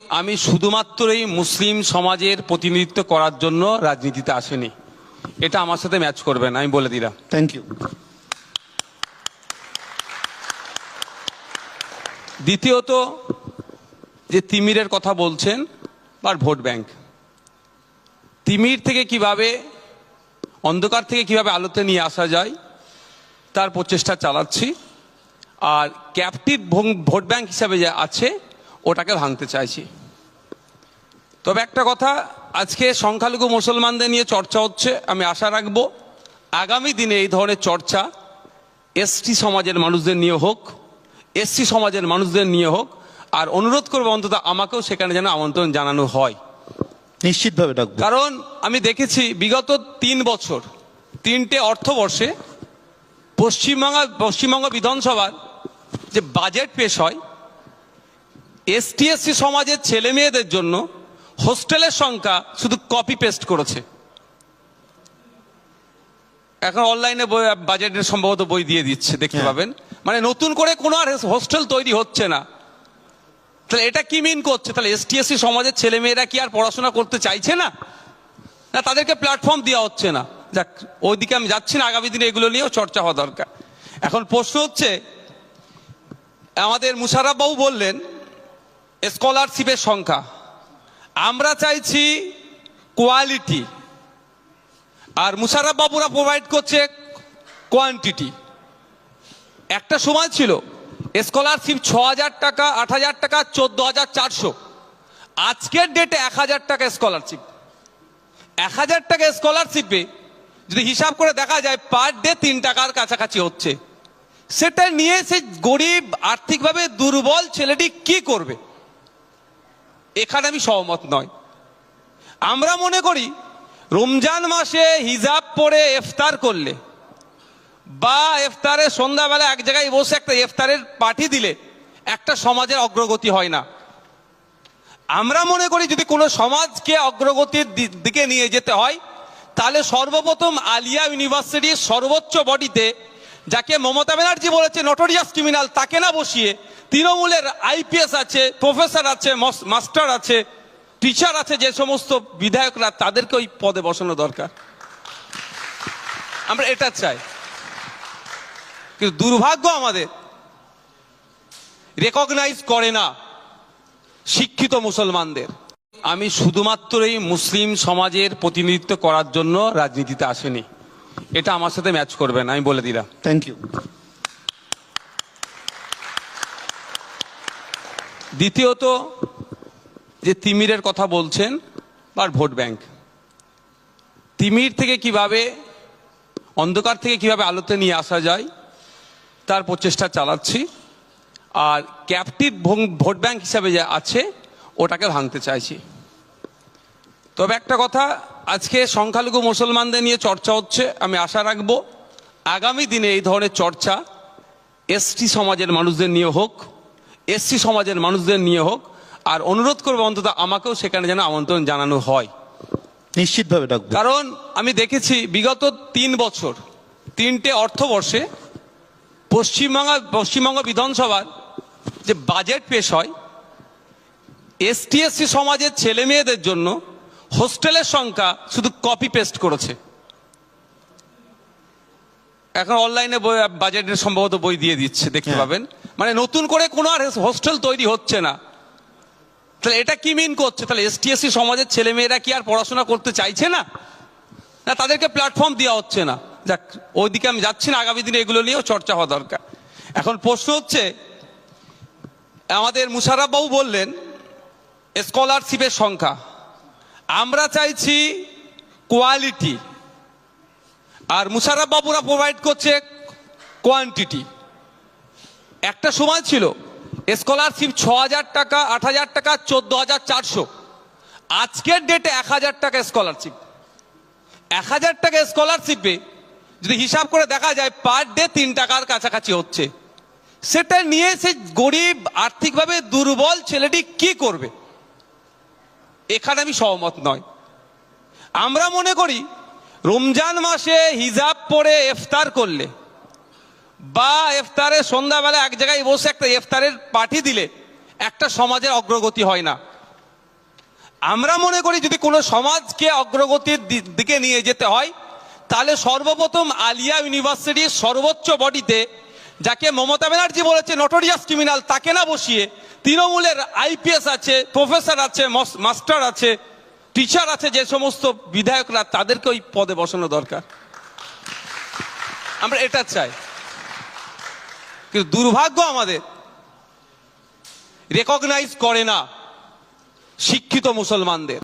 আমি শুধুমাত্রই মুসলিম সমাজের প্রতিনিধিত্ব করার জন্য রাজনীতিতে আসেনি। এটা আমার সাথে ম্যাচ করবে না, আমি বলে দিলাম। Thank you. দ্বিতীয়ত, যে তিমিরের কথা বলছেন বা ভোট ব্যাংক, তিমির থেকে কিভাবে, অন্ধকার থেকে কিভাবে আলোতে নিয়ে আসা যায় তার প্রচেষ্টা চালাচ্ছি। আর ক্যাপটিভ ভোট ব্যাংক হিসাবে যে আছে ওটাকে ভাঙতে চাইছি। তবে একটা কথা, আজকে সংখ্যালঘু মুসলমানদের নিয়ে চর্চা হচ্ছে, আমি আশা রাখবো আগামী দিনে এই ধরনের চর্চা এসটি সমাজের মানুষদের নিয়ে হোক, এসসি সমাজের মানুষদের নিয়ে হোক। আর অনুরোধ করবো অন্তত আমাকেও সেখানে যেন আমন্ত্রণ জানানো হয়। নিশ্চিতভাবে ডাকবো। কারণ আমি দেখেছি বিগত 3 বছর, 3টে অর্থবর্ষে পশ্চিমবঙ্গ বিধানসভার যে বাজেট পেশ হয়, এসটি এসসি সমাজের ছেলে মেয়েদের জন্য হোস্টেলের সংখ্যা শুধু কপি পেস্ট করেছে। এখন অনলাইনে বাজেটের সম্ভবত বই দিয়ে দিচ্ছে, দেখতে পাবেন। মানে নতুন করে কোনো আর হোস্টেল তৈরি হচ্ছে না। তাহলে এটা কি মিন করছে? তাহলে এসটি এসসি সমাজের ছেলে মেয়েরা কি আর পড়াশোনা করতে চাইছে না? না, তাদেরকে প্ল্যাটফর্ম দেওয়া হচ্ছে না? যাক, ওইদিকে আমি যাচ্ছি না, আগামী দিনে এগুলো নিয়েও চর্চা হওয়া দরকার। এখন প্রশ্ন হচ্ছে, আমাদের মুশাররফ বাবু বললেন স্কলারশিপের সংখ্যা, আমরা চাইছি কোয়ালিটি, আর মুশাররফ বাবুরা প্রোভাইড করছে কোয়ান্টিটি। একটা সময় ছিল স্কলারশিপ 6,000 টাকা, 8,000 টাকা, 14,400। আজকের ডেটে 1,000 টাকা স্কলারশিপ। 1,000 টাকা স্কলারশিপে যদি হিসাব করে দেখা যায় পার ডে 3 টাকার কাছাকাছি হচ্ছে। সেটা নিয়ে সেই গরিব, আর্থিকভাবে দুর্বল ছেলেটি কি করবে? এখানে আমি সহমত নয়। আমরা মনে করি রমজান মাসে হিজাব পরে ইফতার করলে বা ইফতারের সন্ধ্যাবেলা এক জায়গায় বসে একটা ইফতারের পার্টি দিলে একটা সমাজের অগ্রগতি হয় না। আমরা মনে করি যদি কোনো সমাজকে অগ্রগতির দিকে নিয়ে যেতে হয়, তাহলে সর্বপ্রথম আলিয়া ইউনিভার্সিটির সর্বোচ্চ বডিতে, যাকে মমতা ব্যানার্জি বলেছে নটোরিয়াস ক্রিমিনাল, তাকে না বসিয়ে তৃণমূলের আইপিএস আছে, প্রফেসর আছে, মাস্টার আছে, টিচার আছে, যে সমস্ত বিধায়করা, তাদেরকে ওই পদে বসানো দরকার। আমরা এটা চাই। কিন্তু দুর্ভাগ্য আমাদের রেকগনাইজ করে না শিক্ষিত মুসলমানদের। আমি শুধুমাত্রই মুসলিম সমাজের প্রতিনিধিত্ব করার জন্য রাজনীতিতে আসেনি। এটা আমার সাথে ম্যাচ করবে না, আমি বলে দিলাম। Thank you. দ্বিতীয়ত, যে তিমিরের কথা বলছেন বা ভোট ব্যাংক, তিমির থেকে কিভাবে, অন্ধকার থেকে কিভাবে আলোতে নিয়ে আসা যায় তার প্রচেষ্টা চালাচ্ছি। আর ক্যাপটিভ ভোট ব্যাংক হিসাবে যে আছে ওটাকে ভাঙতে চাইছি। তবে একটা কথা, আজকে সংখ্যালঘু মুসলমানদের নিয়ে চর্চা হচ্ছে, আমি আশা রাখবো আগামী দিনে এই ধরনের চর্চা এসটি সমাজের মানুষদের নিয়ে হোক, এসসি সমাজের মানুষদের নিয়ে হোক। আর অনুরোধ করবো অন্তত আমাকেও সেখানে যেন আমন্ত্রণ জানানো হয়। নিশ্চিতভাবে ডাকবো। কারণ আমি দেখেছি বিগত 3 বছর, 3টে অর্থবর্ষে পশ্চিমবঙ্গ বিধানসভার যে বাজেট পেশ হয়, এসটি এসসি সমাজের ছেলে মেয়েদের জন্য হোস্টেলের সংখ্যা শুধু কপি পেস্ট করেছে। এখন অনলাইনে বাজেটের সম্ভবত বই দিয়ে দিচ্ছে, দেখতে পাবেন। মানে নতুন করে কোনো আর হোস্টেল তৈরি হচ্ছে না। তাহলে এটা কি মিন করছে? তাহলে এসটি এসসি সমাজের ছেলে মেয়েরা কি আর পড়াশোনা করতে চাইছে না? না, তাদেরকে প্ল্যাটফর্ম দেওয়া হচ্ছে না? যাক, ওইদিকে আমি যাচ্ছি না, আগামী দিনে এগুলো নিয়েও চর্চা হওয়া দরকার। এখন প্রশ্ন হচ্ছে, আমাদের মুশাররফ বাবু বললেন স্কলারশিপের সংখ্যা, আমরা চাইছি কোয়ালিটি, আর মুশাররফ বাবুরা প্রোভাইড করছে কোয়ান্টিটি। একটা সময় ছিল স্কলারশিপ 6,000 টাকা, 8,000 টাকা, 14,400। আজকের ডেটে 1,000 টাকা স্কলারশিপ। 1,000 টাকা স্কলারশিপে যদি হিসাব করে দেখা যায় পার ডে 3 টাকার কাছাকাছি হচ্ছে। সেটা নিয়ে সেই গরিব, আর্থিকভাবে দুর্বল ছেলেটি কি করবে? এখানে আমি সহমত নয়। আমরা মনে করি রমজান মাসে হিজাব পরে ইফতার করলে বা ইফতারের সন্ধ্যাবেলা এক জায়গায় বসে একটা ইফতারের পার্টি দিলে একটা সমাজের অগ্রগতি হয় না। আমরা মনে করি যদি কোনো সমাজকে অগ্রগতির দিকে নিয়ে যেতে হয় তাহলে সর্বপ্রথম আলিয়া ইউনিভার্সিটির সর্বোচ্চ বডিতে যাকে মমতা ব্যানার্জি বলেছে নটোরিয়াস ক্রিমিনাল তাকে না বসিয়ে তৃণমূলের আইপিএস আছে, প্রফেসর আছে, মাস্টার আছে, টিচার আছে, যে সমস্ত বিধায়করা তাদেরকে ওই পদে বসানো দরকার। আমরা এটা চাই। কিন্তু দুর্ভাগ্য আমাদের রেকগনাইজ করে না শিক্ষিত মুসলমানদের।